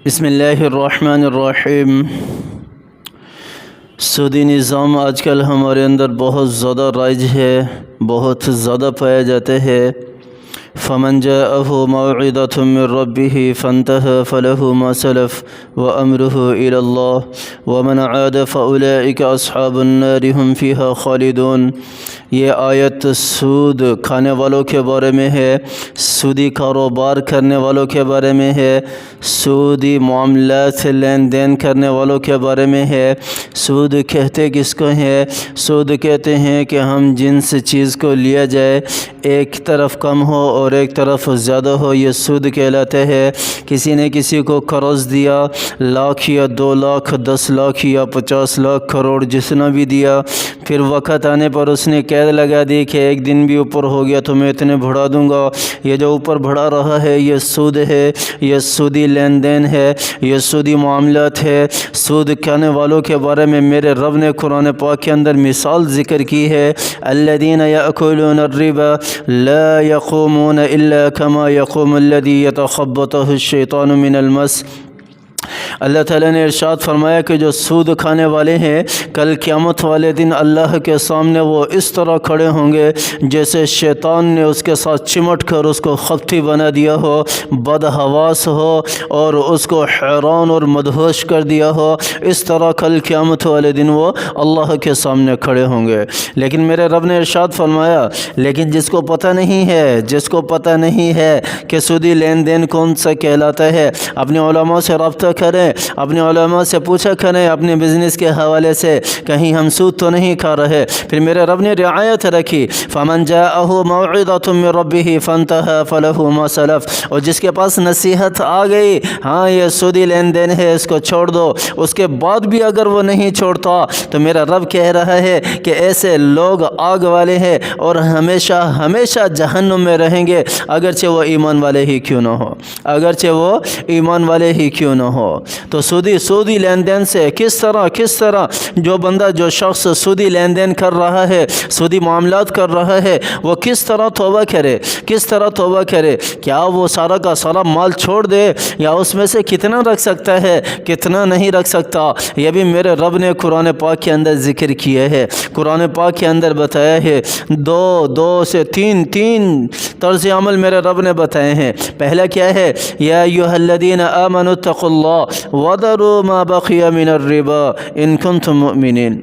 بسم اللہ الرحمن الرحیم۔ سودی نظام آج کل ہمارے اندر بہت زیادہ رائج ہے، بہت زیادہ پایا جاتے ہیں۔ فمن جاءه موعظة من ربه فانتهى فله ما سلف وأمره إلى الله ومن عاد فأولئك أصحاب النار هم فيها خالدون۔ یہ آیت سود کھانے والوں کے بارے میں ہے، سودی کاروبار کرنے والوں کے بارے میں ہے، سودی معاملات سے لین دین کرنے والوں کے بارے میں ہے۔ سود کہتے کس کو ہیں؟ سود کہتے ہیں کہ ہم جنس چیز کو لیا جائے، ایک طرف کم ہو اور ایک طرف زیادہ ہو، یہ سود کہلاتے ہیں۔ کسی نے کسی کو قرض دیا، لاکھ یا 2 لاکھ 10 لاکھ یا 50 لاکھ کروڑ جتنا بھی دیا، پھر وقت آنے پر اس نے قید لگا دی کہ ایک دن بھی اوپر ہو گیا تو میں اتنے بڑھا دوں گا۔ یہ جو اوپر بڑھا رہا ہے یہ سود ہے، یہ سودی لین دین ہے، یہ سودی معاملات ہے۔ سود کھانے والوں کے بارے میں میرے رب نے قرآن پاک کے اندر مثال ذکر کی ہے، الذین یأکلون الربا لا یقومون الا کما یقوم الذی یتخبطہ الشیطان من المس۔ اللہ تعالیٰ نے ارشاد فرمایا کہ جو سود کھانے والے ہیں کل قیامت والے دن اللہ کے سامنے وہ اس طرح کھڑے ہوں گے جیسے شیطان نے اس کے ساتھ چمٹ کر اس کو خپتی بنا دیا ہو، بدحواس ہو اور اس کو حیران اور مدہوش کر دیا ہو۔ اس طرح کل قیامت والے دن وہ اللہ کے سامنے کھڑے ہوں گے۔ لیکن میرے رب نے ارشاد فرمایا، لیکن جس کو پتہ نہیں ہے، جس کو پتہ نہیں ہے کہ سودی لین دین کون سا کہلاتا ہے، اپنے علماء سے رابطہ کریں، اپنے علماء سے پوچھا کریں اپنے بزنس کے حوالے سے، کہیں ہم سود تو نہیں کھا رہے۔ پھر میرے رب نے رعایت رکھی، فمن جاءه موعظة من ربه فانتهى فله ما سلف، اور جس کے پاس نصیحت آ گئی، ہاں یہ سودی لین دین ہے اس کو چھوڑ دو، اس کے بعد بھی اگر وہ نہیں چھوڑتا تو میرا رب کہہ رہا ہے کہ ایسے لوگ آگ والے ہیں اور ہمیشہ ہمیشہ جہنم میں رہیں گے، اگرچہ وہ ایمان والے ہی کیوں نہ ہو، اگرچہ وہ ایمان والے ہی کیوں نہ ہو۔ تو سودی لین دین سے کس طرح جو بندہ جو شخص سودی لین دین کر رہا ہے، سودی معاملات کر رہا ہے، وہ کس طرح توبہ کرے، کیا وہ سارا کا سارا مال چھوڑ دے، یا اس میں سے کتنا رکھ سکتا ہے، کتنا نہیں رکھ سکتا، یہ بھی میرے رب نے قرآن پاک کے اندر ذکر کیا ہے۔ قرآن پاک کے اندر بتایا ہے، دو سے تین طرز عمل میرے رب نے بتائے ہیں۔ پہلا کیا ہے؟ یا ایھا الذین آمنوا اتقوا اللہ وذروا ما بقی من الربا ان کنتم مؤمنین۔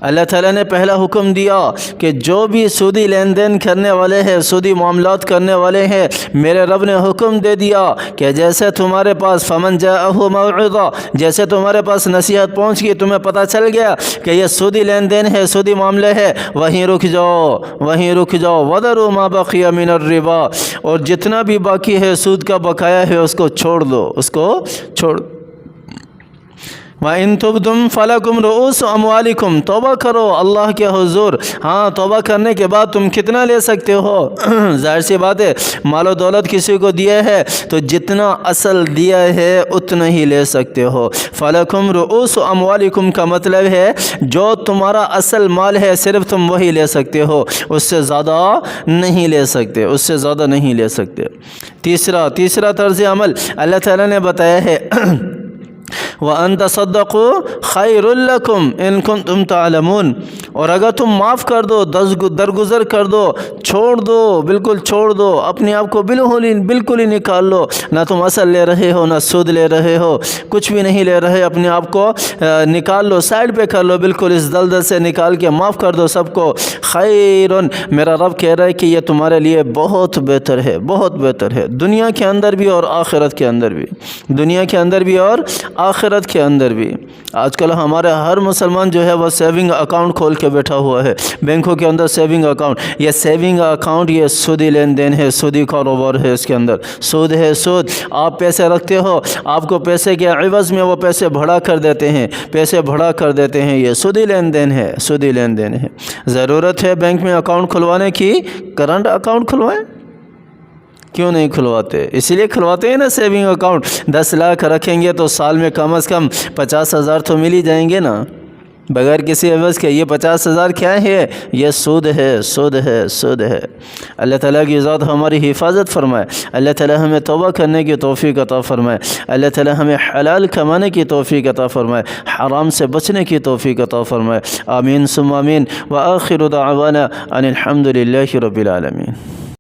اللہ تعالیٰ نے پہلا حکم دیا کہ جو بھی سودی لین دین کرنے والے ہیں، سودی معاملات کرنے والے ہیں، میرے رب نے حکم دے دیا کہ جیسے تمہارے پاس فمن جاءہ موعظہ، جیسے تمہارے پاس نصیحت پہنچ گئی، تمہیں پتہ چل گیا کہ یہ سودی لین دین ہے، سودی معاملے ہے، وہیں رک جاؤ، وذروا ما بقی من الربا، اور جتنا بھی باقی ہے سود کا بقایا ہے اس کو چھوڑ دو، وَإِن تُبْدُمْ فَلَكُمْ رُؤُوسُ أَمْوَالِكُمْ، توبہ کرو اللہ کے حضور۔ ہاں، توبہ کرنے کے بعد تم کتنا لے سکتے ہو؟ ظاہر سی بات ہے، مال و دولت کسی کو دیا ہے تو جتنا اصل دیا ہے اتنا ہی لے سکتے ہو۔ فَلَكُمْ رُؤُوسُ أَمْوَالِكُمْ کا مطلب ہے جو تمہارا اصل مال ہے صرف تم وہی لے سکتے ہو، اس سے زیادہ نہیں لے سکتے، تیسرا طرز عمل اللہ تعالیٰ نے بتایا ہے، وَأَن تَصَدَّقُوا خَيْرٌ لَكُمْ إِن كُنتُمْ تَعْلَمُونَ، اور اگر تم معاف کر دو، درگزر کر دو، بالکل چھوڑ دو، اپنے آپ کو بالکل ہی نکال لو، نہ تم اصل لے رہے ہو، نہ سود لے رہے ہو، کچھ بھی نہیں لے رہے، اپنے آپ کو نکال لو، سائڈ پہ کر لو، بالکل اس دلدل سے نکال کے معاف کر دو سب کو۔ خیرٌ، میرا رب کہہ رہا ہے کہ یہ تمہارے لیے بہت بہتر ہے، دنیا کے اندر بھی اور آخرت کے اندر بھی، آج کل ہمارے ہر مسلمان جو ہے وہ سیونگ اکاؤنٹ کھول کے بیٹھا ہوا ہے، بینکوں کے اندر سیونگ اکاؤنٹ، یہ سیونگ اکاؤنٹ یہ سودی لین دین ہے، سودی کاروبار ہے، اس کے اندر سود ہے۔ آپ پیسے رکھتے ہو، آپ کو پیسے کے عوض میں وہ پیسے بڑھا کر دیتے ہیں، یہ سودی لین دین ہے۔ ضرورت ہے بینک میں اکاؤنٹ کھلوانے کی، کرنٹ اکاؤنٹ کھلوائیں، کیوں نہیں کھلواتے؟ اسی لیے کھلواتے ہیں نا سیونگ اکاؤنٹ۔ 10 لاکھ رکھیں گے تو سال میں کم از کم 50,000 تو مل ہی جائیں گے نا، بغیر کسی عوض کے. یہ 50,000 کیا ہے؟ یہ سود ہے، سود ہے، سود ہے. اللہ تعالیٰ کی ذات ہماری حفاظت فرمائے. اللہ تعالیٰ ہمیں توبہ کرنے کی توفیق عطا فرمائے. اللہ تعالیٰ ہمیں حلال کمانے کی توفیق عطا فرمائے، حرام سے بچنے کی توفیق عطا فرمائے. آمین ثم آمین. وآخر دعوانا ان الحمد للہ رب العالمین.